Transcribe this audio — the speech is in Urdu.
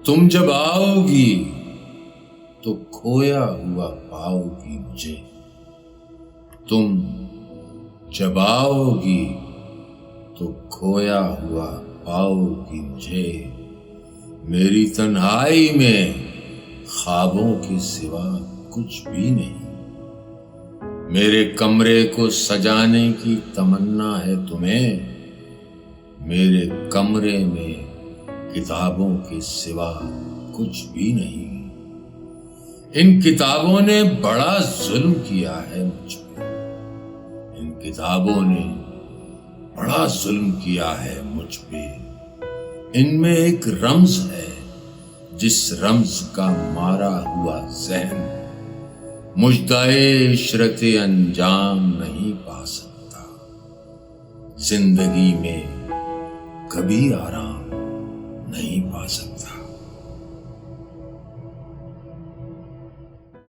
تم جب آؤ گی تو کھویا ہوا پاؤ گی مجھے، تم جب آؤ گی تو کھویا ہوا پاؤ گی مجھے، میری تنہائی میں خوابوں کے سوا کچھ بھی نہیں، میرے کمرے کو سجانے کی تمنا ہے تمہیں، میرے کمرے میں کتابوں کے سوا کچھ بھی نہیں، ان کتابوں نے بڑا ظلم کیا ہے مجھ پہ، ان کتابوں نے بڑا ظلم کیا ہے مجھ پہ، ان میں ایک رمز ہے جس رمز کا مارا ہوا ذہن مژدۂ عشرت انجام نہیں پا سکتا، زندگی میں کبھی آرام نہیں پا سکتا۔